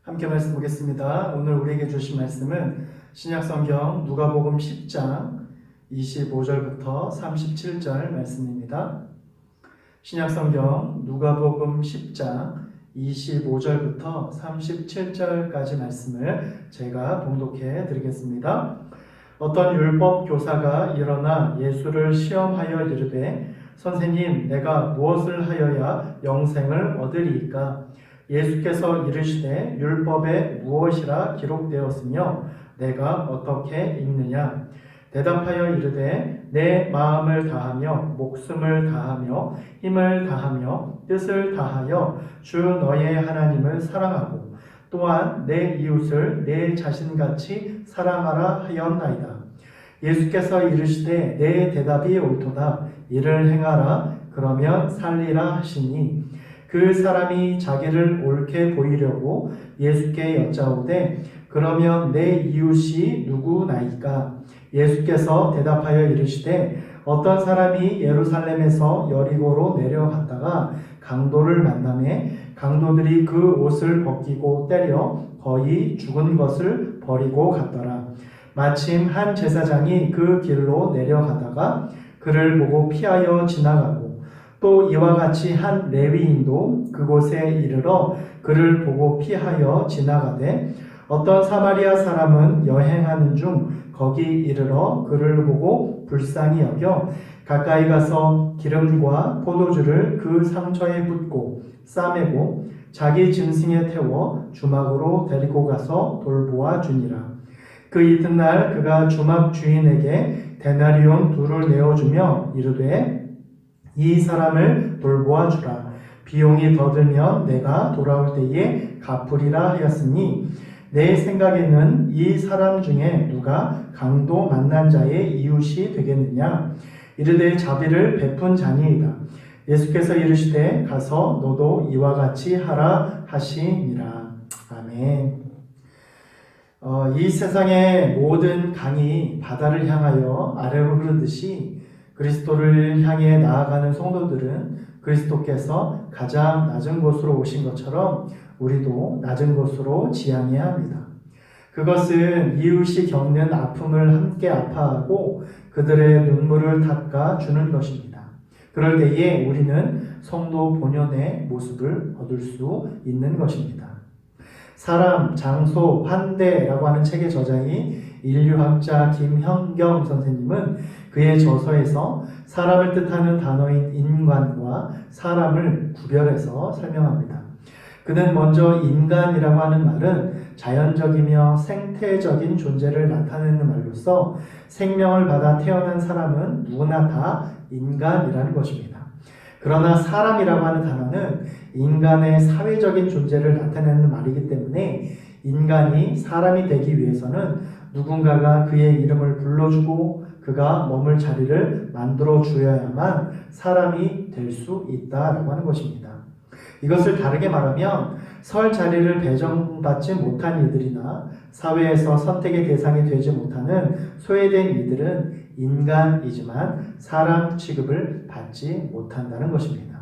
함께 말씀 보겠습니다. 오늘 우리에게 주신 말씀은 신약성경 누가복음 10장 25절부터 37절 말씀입니다. 신약성경 누가복음 10장 25절부터 37절까지 말씀을 제가 봉독해 드리겠습니다. 어떤 율법 교사가 일어나 예수를 시험하여 이르되 선생님, 내가 무엇을 하여야 영생을 얻으리이까? 예수께서 이르시되 율법에 무엇이라 기록되었으며 내가 어떻게 읽느냐? 대답하여 이르되 내 마음을 다하며 목숨을 다하며 힘을 다하며 뜻을 다하여 주 너의 하나님을 사랑하고 또한 내 이웃을 내 자신같이 사랑하라 하였나이다. 예수께서 이르시되 내 대답이 옳도다. 이를 행하라. 그러면 살리라 하시니 그 사람이 자기를 옳게 보이려고 예수께 여짜오되 그러면 내 이웃이 누구나이까? 예수께서 대답하여 이르시되 어떤 사람이 예루살렘에서 여리고로 내려갔다가 강도를 만나매 강도들이 그 옷을 벗기고 때려 거의 죽은 것을 버리고 갔더라. 마침 한 제사장이 그 길로 내려가다가 그를 보고 피하여 지나가고 또 이와 같이 한 레위인도 그곳에 이르러 그를 보고 피하여 지나가되 어떤 사마리아 사람은 여행하는 중 거기 이르러 그를 보고 불쌍히 여겨 가까이 가서 기름과 포도주를 그 상처에 붓고 싸매고 자기 짐승에 태워 주막으로 데리고 가서 돌보아 주니라. 그 이튿날 그가 주막 주인에게 데나리온 2를 내어주며 이르되 이 사람을 돌보아 주라. 비용이 더 들면 내가 돌아올 때에 갚으리라 하였으니 내 생각에는 이 사람 중에 누가 강도 만난 자의 이웃이 되겠느냐? 이르되 자비를 베푼 자니이다. 예수께서 이르시되 가서 너도 이와 같이 하라 하시니라. 아멘. 이 세상의 모든 강이 바다를 향하여 아래로 흐르듯이 그리스도를 향해 나아가는 성도들은 그리스도께서 가장 낮은 곳으로 오신 것처럼 우리도 낮은 곳으로 지향해야 합니다. 그것은 이웃이 겪는 아픔을 함께 아파하고 그들의 눈물을 닦아 주는 것입니다. 그럴 때에 우리는 성도 본연의 모습을 얻을 수 있는 것입니다. 사람, 장소, 환대라고 하는 책의 저자인 인류학자 김현경 선생님은 그의 저서에서 사람을 뜻하는 단어인 인간과 사람을 구별해서 설명합니다. 그는 먼저 인간이라고 하는 말은 자연적이며 생태적인 존재를 나타내는 말로서 생명을 받아 태어난 사람은 누구나 다 인간이라는 것입니다. 그러나 사람이라고 하는 단어는 인간의 사회적인 존재를 나타내는 말이기 때문에 인간이 사람이 되기 위해서는 누군가가 그의 이름을 불러주고 그가 머물 자리를 만들어 주어야만 사람이 될 수 있다라고 하는 것입니다. 이것을 다르게 말하면 설 자리를 배정받지 못한 이들이나 사회에서 선택의 대상이 되지 못하는 소외된 이들은 인간이지만 사람 취급을 받지 못한다는 것입니다.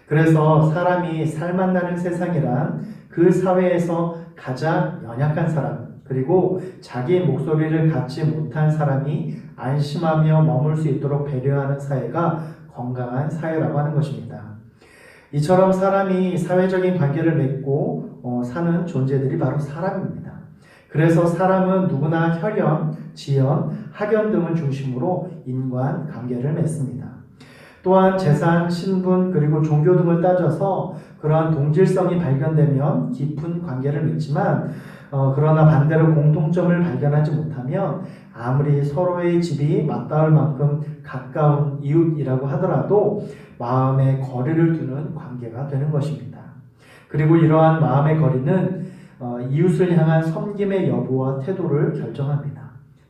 그래서 사람이 살맛나는 세상이란 그 사회에서 가장 연약한 사람, 그리고 자기 목소리를 갖지 못한 사람이 안심하며 머물 수 있도록 배려하는 사회가 건강한 사회라고 하는 것입니다. 이처럼 사람이 사회적인 관계를 맺고 사는 존재들이 바로 사람입니다. 그래서 사람은 누구나 혈연, 지연, 학연 등을 중심으로 인간관계를 맺습니다. 또한 재산, 신분, 그리고 종교 등을 따져서 그러한 동질성이 발견되면 깊은 관계를 맺지만 그러나 반대로 공통점을 발견하지 못하면 아무리 서로의 집이 맞닿을 만큼 가까운 이웃이라고 하더라도 마음의 거리를 두는 관계가 되는 것입니다. 그리고 이러한 마음의 거리는 이웃을 향한 섬김의 여부와 태도를 결정합니다.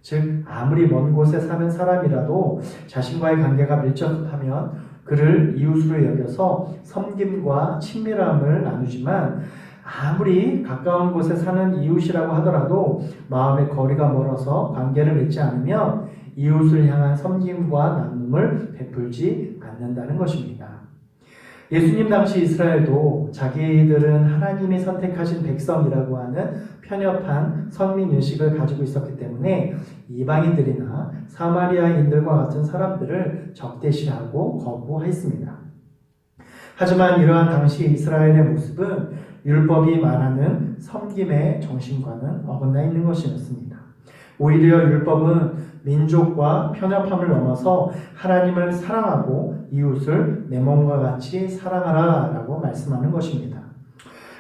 즉 아무리 먼 곳에 사는 사람이라도 자신과의 관계가 밀접하면 그를 이웃으로 여겨서 섬김과 친밀함을 나누지만 아무리 가까운 곳에 사는 이웃이라고 하더라도 마음의 거리가 멀어서 관계를 맺지 않으면 이웃을 향한 섬김과 나눔을 베풀지 않는다는 것입니다. 예수님 당시 이스라엘도 자기들은 하나님이 선택하신 백성이라고 하는 편협한 선민의식을 가지고 있었기 때문에 이방인들이나 사마리아인들과 같은 사람들을 적대시하고 거부했습니다. 하지만 이러한 당시 이스라엘의 모습은 율법이 말하는 섬김의 정신과는 어긋나 있는 것이었습니다. 오히려 율법은 민족과 편협함을 넘어서 하나님을 사랑하고 이웃을 내 몸과 같이 사랑하라 라고 말씀하는 것입니다.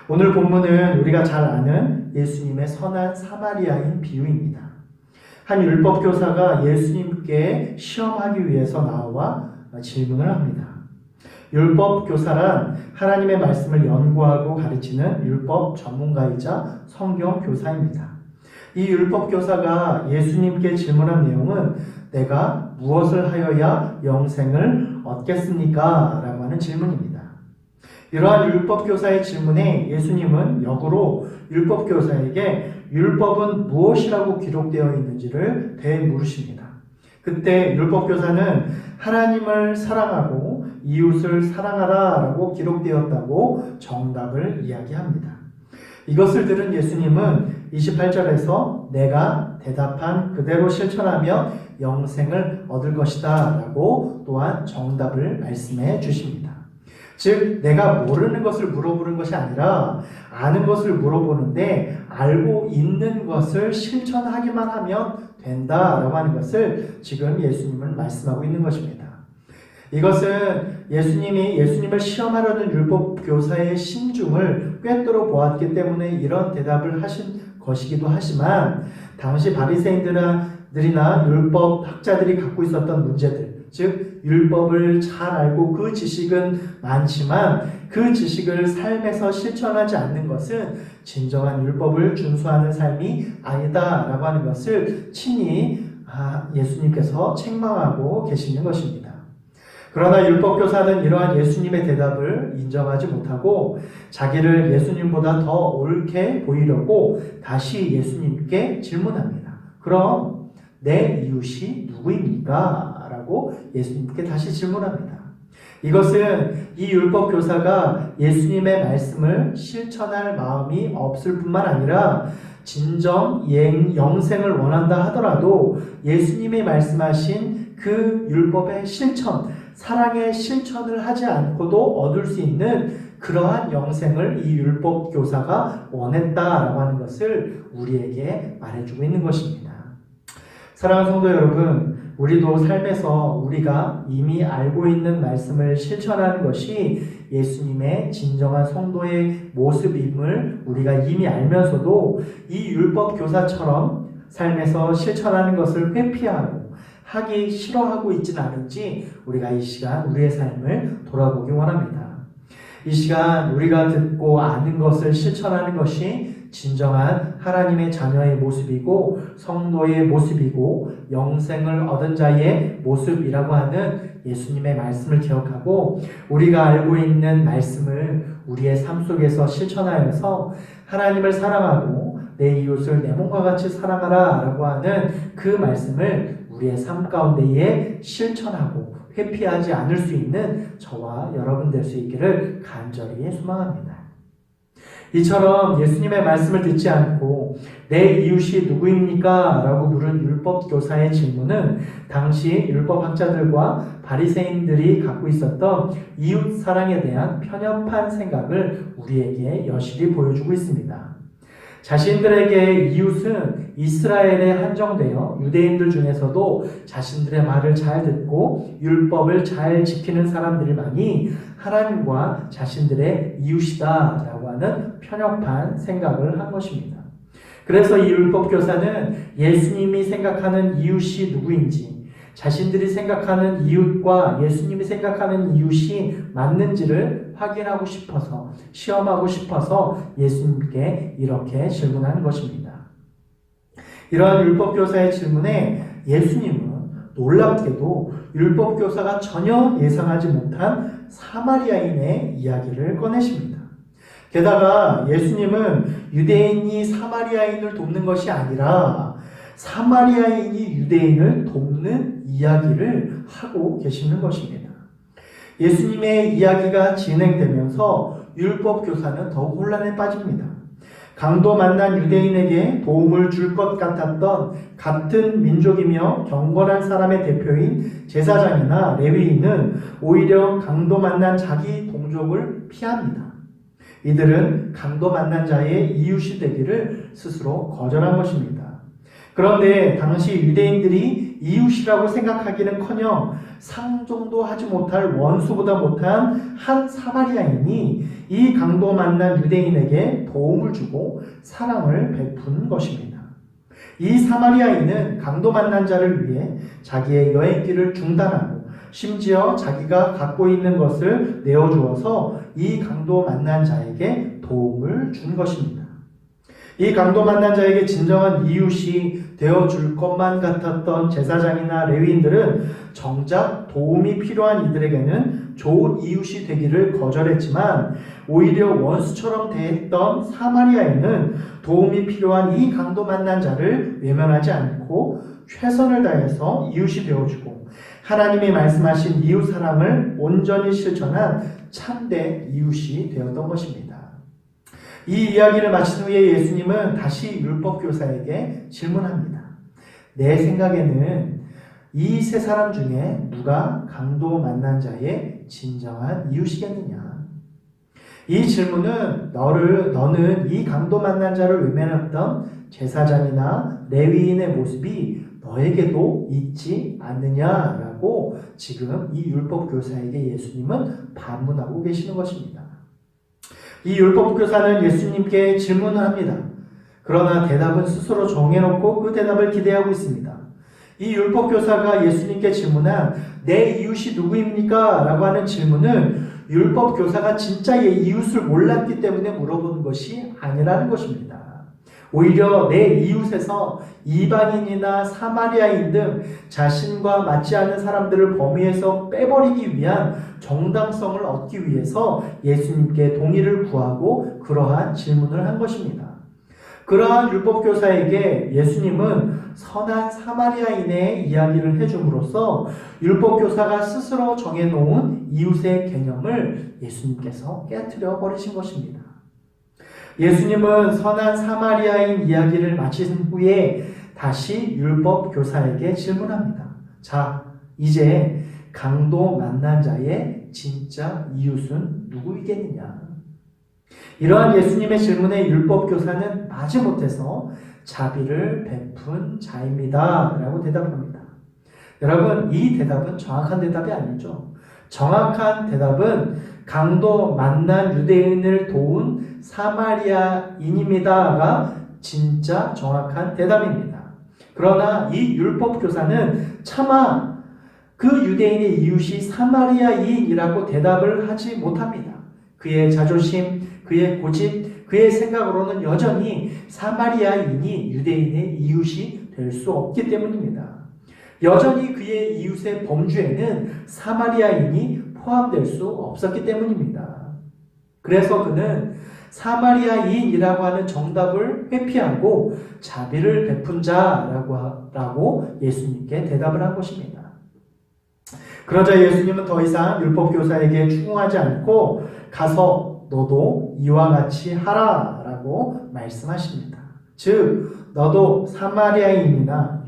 오늘 본문은 우리가 잘 아는 예수님의 선한 사마리아인 비유입니다. 한 율법교사가 예수님께 시험하기 위해서 나와 질문을 합니다. 율법교사란 하나님의 말씀을 연구하고 가르치는 율법 전문가이자 성경교사입니다. 이 율법교사가 예수님께 질문한 내용은 내가 무엇을 하여야 영생을 얻겠습니까? 라고 하는 질문입니다. 이러한 율법교사의 질문에 예수님은 역으로 율법교사에게 율법은 무엇이라고 기록되어 있는지를 되물으십니다. 그때 율법교사는 하나님을 사랑하고 이웃을 사랑하라 라고 기록되었다고 정답을 이야기합니다. 이것을 들은 예수님은 28절에서 내가 대답한 그대로 실천하며 영생을 얻을 것이다 라고 또한 정답을 말씀해 주십니다. 즉 내가 모르는 것을 물어보는 것이 아니라 아는 것을 물어보는데 알고 있는 것을 실천하기만 하면 된다라고 하는 것을 지금 예수님은 말씀하고 있는 것입니다. 이것은 예수님이 예수님을 시험하려는 율법교사의 심중을 꿰뚫어 보았기 때문에 이런 대답을 하신 것이기도 하지만 당시 바리새인들이나 율법학자들이 갖고 있었던 문제들, 즉 율법을 잘 알고 그 지식은 많지만 그 지식을 삶에서 실천하지 않는 것은 진정한 율법을 준수하는 삶이 아니다라고 하는 것을 친히 예수님께서 책망하고 계시는 것입니다. 그러나 율법교사는 이러한 예수님의 대답을 인정하지 못하고 자기를 예수님보다 더 옳게 보이려고 다시 예수님께 질문합니다. 그럼 내 이웃이 누구입니까? 라고 예수님께 다시 질문합니다. 이것은 이 율법교사가 예수님의 말씀을 실천할 마음이 없을 뿐만 아니라 진정 영생을 원한다 하더라도 예수님이 말씀하신 그 율법의 실천, 사랑의 실천을 하지 않고도 얻을 수 있는 그러한 영생을 이 율법교사가 원했다라고 하는 것을 우리에게 말해주고 있는 것입니다. 사랑하는 성도 여러분, 우리도 삶에서 우리가 이미 알고 있는 말씀을 실천하는 것이 예수님의 진정한 성도의 모습임을 우리가 이미 알면서도 이 율법교사처럼 삶에서 실천하는 것을 회피하고 하기 싫어하고 있지는 않은지 우리가 이 시간 우리의 삶을 돌아보기 원합니다. 이 시간 우리가 듣고 아는 것을 실천하는 것이 진정한 하나님의 자녀의 모습이고 성도의 모습이고 영생을 얻은 자의 모습이라고 하는 예수님의 말씀을 기억하고 우리가 알고 있는 말씀을 우리의 삶 속에서 실천하여서 하나님을 사랑하고 내 이웃을 내 몸과 같이 사랑하라 라고 하는 그 말씀을 우리의 삶 가운데에 실천하고 회피하지 않을 수 있는 저와 여러분 될 수 있기를 간절히 소망합니다. 이처럼 예수님의 말씀을 듣지 않고 내 이웃이 누구입니까? 라고 물은 율법교사의 질문은 당시 율법학자들과 바리새인들이 갖고 있었던 이웃 사랑에 대한 편협한 생각을 우리에게 여실히 보여주고 있습니다. 자신들에게 이웃은 이스라엘에 한정되어 유대인들 중에서도 자신들의 말을 잘 듣고 율법을 잘 지키는 사람들만이 하나님과 자신들의 이웃이다라고 하는 편협한 생각을 한 것입니다. 그래서 이 율법교사는 예수님이 생각하는 이웃이 누구인지, 자신들이 생각하는 이웃과 예수님이 생각하는 이웃이 맞는지를 확인하고 싶어서, 시험하고 싶어서 예수님께 이렇게 질문하는 것입니다. 이러한 율법교사의 질문에 예수님은 놀랍게도 율법교사가 전혀 예상하지 못한 사마리아인의 이야기를 꺼내십니다. 게다가 예수님은 유대인이 사마리아인을 돕는 것이 아니라 사마리아인이 유대인을 돕는 이야기를 하고 계시는 것입니다. 예수님의 이야기가 진행되면서 율법 교사는 더욱 혼란에 빠집니다. 강도 만난 유대인에게 도움을 줄 것 같았던 같은 민족이며 경건한 사람의 대표인 제사장이나 레위인은 오히려 강도 만난 자기 동족을 피합니다. 이들은 강도 만난 자의 이웃이 되기를 스스로 거절한 것입니다. 그런데 당시 유대인들이 이웃이라고 생각하기는커녕 상종도 하지 못할 원수보다 못한 한 사마리아인이 이 강도 만난 유대인에게 도움을 주고 사랑을 베푼 것입니다. 이 사마리아인은 강도 만난 자를 위해 자기의 여행길을 중단하고 심지어 자기가 갖고 있는 것을 내어주어서 이 강도 만난 자에게 도움을 준 것입니다. 이 강도 만난 자에게 진정한 이웃이 되어줄 것만 같았던 제사장이나 레위인들은 정작 도움이 필요한 이들에게는 좋은 이웃이 되기를 거절했지만 오히려 원수처럼 대했던 사마리아인은 도움이 필요한 이 강도 만난 자를 외면하지 않고 최선을 다해서 이웃이 되어주고 하나님이 말씀하신 이웃 사랑을 온전히 실천한 참된 이웃이 되었던 것입니다. 이 이야기를 마친 후에 예수님은 다시 율법교사에게 질문합니다. 내 생각에는 이 세 사람 중에 누가 강도 만난 자의 진정한 이웃이겠느냐? 이 질문은 너는 이 강도 만난 자를 외면했던 제사장이나 레위인의 모습이 너에게도 있지 않느냐라고 지금 이 율법교사에게 예수님은 반문하고 계시는 것입니다. 이 율법교사는 예수님께 질문을 합니다. 그러나 대답은 스스로 정해놓고 그 대답을 기대하고 있습니다. 이 율법교사가 예수님께 질문한 내 이웃이 누구입니까? 라고 하는 질문은 율법교사가 진짜 이웃을 몰랐기 때문에 물어보는 것이 아니라는 것입니다. 오히려 내 이웃에서 이방인이나 사마리아인 등 자신과 맞지 않는 사람들을 범위에서 빼버리기 위한 정당성을 얻기 위해서 예수님께 동의를 구하고 그러한 질문을 한 것입니다. 그러한 율법교사에게 예수님은 선한 사마리아인의 이야기를 해줌으로써 율법교사가 스스로 정해놓은 이웃의 개념을 예수님께서 깨트려 버리신 것입니다. 예수님은 선한 사마리아인 이야기를 마친 후에 다시 율법교사에게 질문합니다. 자, 이제 강도 만난 자의 진짜 이웃은 누구이겠느냐? 이러한 예수님의 질문에 율법교사는 마지못해서 자비를 베푼 자입니다. 라고 대답합니다. 여러분, 이 대답은 정확한 대답이 아니죠. 정확한 대답은 강도 만난 유대인을 도운 사마리아인입니다가 진짜 정확한 대답입니다. 그러나 이 율법교사는 차마 그 유대인의 이웃이 사마리아인이라고 대답을 하지 못합니다. 그의 자존심, 그의 고집, 그의 생각으로는 여전히 사마리아인이 유대인의 이웃이 될 수 없기 때문입니다. 여전히 그의 이웃의 범주에는 사마리아인이 포함될 수 없었기 때문입니다. 그래서 그는 사마리아인이라고 하는 정답을 회피하고 자비를 베푼 자라고 예수님께 대답을 한 것입니다. 그러자 예수님은 더 이상 율법교사에게 추궁하지 않고 가서 너도 이와 같이 하라라고 말씀하십니다. 즉 너도 사마리아인이나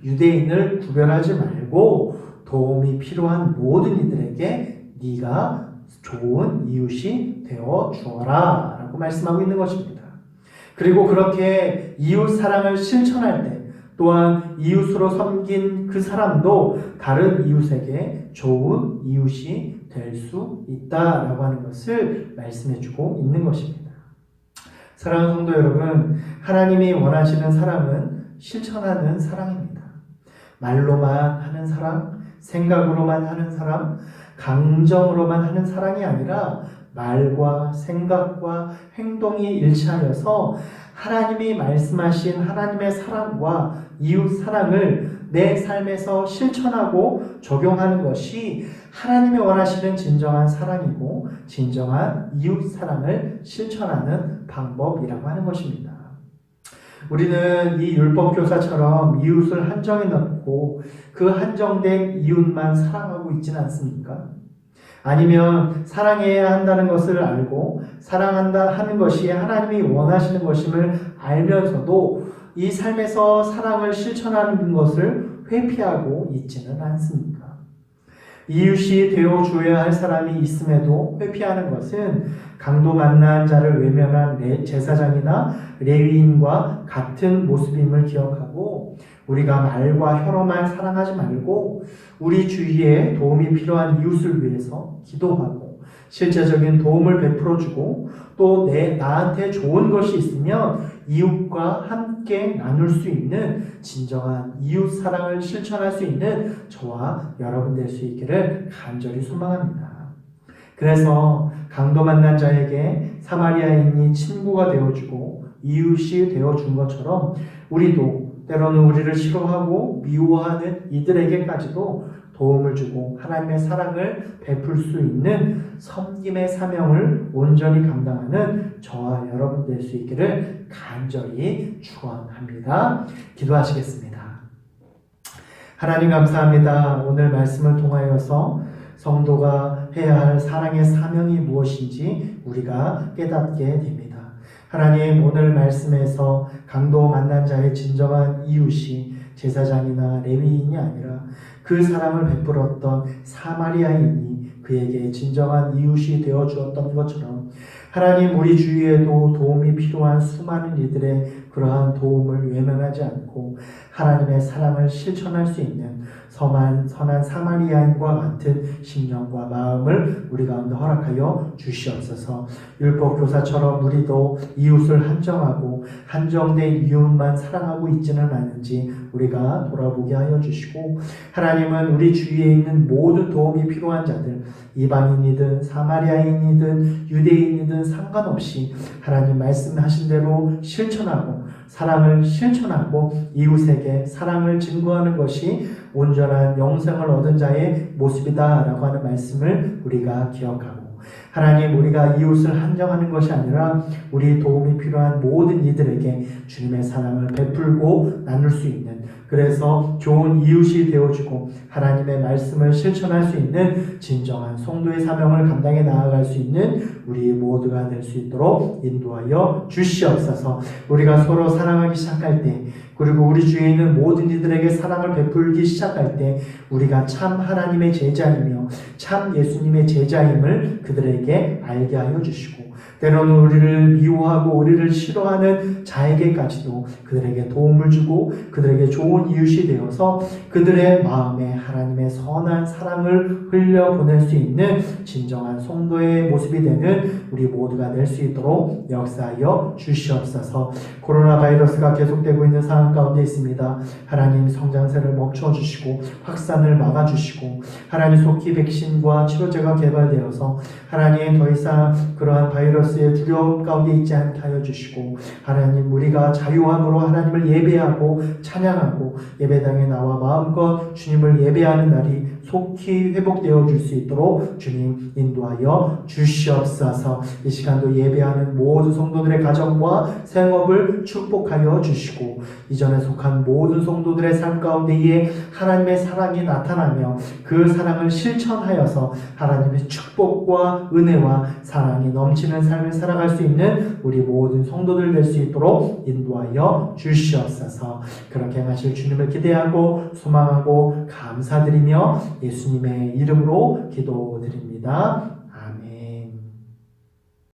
유대인을 구별하지 말고 도움이 필요한 모든 이들에게 네가 좋은 이웃이 되어 주어라 라고 말씀하고 있는 것입니다. 그리고 그렇게 이웃 사랑을 실천할 때 또한 이웃으로 섬긴 그 사람도 다른 이웃에게 좋은 이웃이 될 수 있다라고 하는 것을 말씀해주고 있는 것입니다. 사랑하는 성도 여러분, 하나님이 원하시는 사랑은 실천하는 사랑입니다. 말로만 하는 사랑, 생각으로만 하는 사랑, 감정으로만 하는 사랑이 아니라 말과 생각과 행동이 일치하여서 하나님이 말씀하신 하나님의 사랑과 이웃 사랑을 내 삶에서 실천하고 적용하는 것이 하나님이 원하시는 진정한 사랑이고 진정한 이웃 사랑을 실천하는 방법이라고 하는 것입니다. 우리는 이 율법 교사처럼 이웃을 한정해 놓고 그 한정된 이웃만 사랑하고 있지는 않습니까? 아니면 사랑해야 한다는 것을 알고 사랑한다 하는 것이 하나님이 원하시는 것임을 알면서도 이 삶에서 사랑을 실천하는 것을 회피하고 있지는 않습니까? 이웃이 되어줘야 할 사람이 있음에도 회피하는 것은 강도 만난 자를 외면한 제사장이나 레위인과 같은 모습임을 기억하고 우리가 말과 혀로만 사랑하지 말고 우리 주위에 도움이 필요한 이웃을 위해서 기도하고 실제적인 도움을 베풀어주고 또 나한테 좋은 것이 있으면 이웃과 함께 나눌 수 있는 진정한 이웃 사랑을 실천할 수 있는 저와 여러분 될 수 있기를 간절히 소망합니다. 그래서 강도 만난 자에게 사마리아인이 친구가 되어주고 이웃이 되어준 것처럼 우리도 때로는 우리를 싫어하고 미워하는 이들에게까지도 도움을 주고 하나님의 사랑을 베풀 수 있는 섬김의 사명을 온전히 감당하는 저와 여러분 될 수 있기를 간절히 축원합니다. 기도하시겠습니다. 하나님 감사합니다. 오늘 말씀을 통하여서 성도가 해야 할 사랑의 사명이 무엇인지 우리가 깨닫게 됩니다. 하나님 오늘 말씀에서 강도 만난 자의 진정한 이웃이 제사장이나 레위인이 아니라 그 사랑을 베풀었던 사마리아인이 그에게 진정한 이웃이 되어 주었던 것처럼 하나님 우리 주위에도 도움이 필요한 수많은 이들의 그러한 도움을 외면하지 않고 하나님의 사랑을 실천할 수 있는 선한 사마리아인과 같은 심령과 마음을 우리 가운데 허락하여 주시옵소서. 율법 교사처럼 우리도 이웃을 한정하고 한정된 이웃만 사랑하고 있지는 않은지 우리가 돌아보게 하여 주시고 하나님은 우리 주위에 있는 모든 도움이 필요한 자들 이방인이든 사마리아인이든 유대인이든 상관없이 하나님 말씀하신 대로 실천하고 사랑을 실천하고 이웃에게 사랑을 증거하는 것이 온전한 영생을 얻은 자의 모습이다라고 하는 말씀을 우리가 기억하고 하나님 우리가 이웃을 한정하는 것이 아니라 우리 도움이 필요한 모든 이들에게 주님의 사랑을 베풀고 나눌 수 있는 그래서 좋은 이웃이 되어주고 하나님의 말씀을 실천할 수 있는 진정한 성도의 사명을 감당해 나아갈 수 있는 우리 모두가 될 수 있도록 인도하여 주시옵소서. 우리가 서로 사랑하기 시작할 때 그리고 우리 주위에 있는 모든 이들에게 사랑을 베풀기 시작할 때 우리가 참 하나님의 제자이며 참 예수님의 제자임을 그들에게 알게 하여 주시고 때로는 우리를 미워하고 우리를 싫어하는 자에게까지도 그들에게 도움을 주고 그들에게 좋은 이웃이 되어서 그들의 마음에 하나님의 선한 사랑을 흘려보낼 수 있는 진정한 성도의 모습이 되는 우리 모두가 될 수 있도록 역사하여 주시옵소서. 코로나 바이러스가 계속되고 있는 상황 가운데 있습니다. 하나님 성장세를 멈춰주시고 확산을 막아주시고 하나님 속히 백신과 치료제가 개발되어서 하나님 더 이상 그러한 바이러스의 두려움 가운데 있지 않게 하여 주시고 하나님 우리가 자유함으로 하나님을 예배하고 찬양하고 예배당에 나와 마음껏 주님을 예배하는 날이 속히 회복되어 줄 수 있도록 주님 인도하여 주시옵소서. 이 시간도 예배하는 모든 성도들의 가정과 생업을 축복하여 주시고 이전에 속한 모든 성도들의 삶 가운데에 하나님의 사랑이 나타나며 그 사랑을 실천하여서 하나님의 축복과 은혜와 사랑이 넘치는 삶을 살아갈 수 있는 우리 모든 성도들 될 수 있도록 인도하여 주시옵소서. 그렇게 하실 주님을 기대하고 소망하고 감사드리며 예수님의 이름으로 기도드립니다.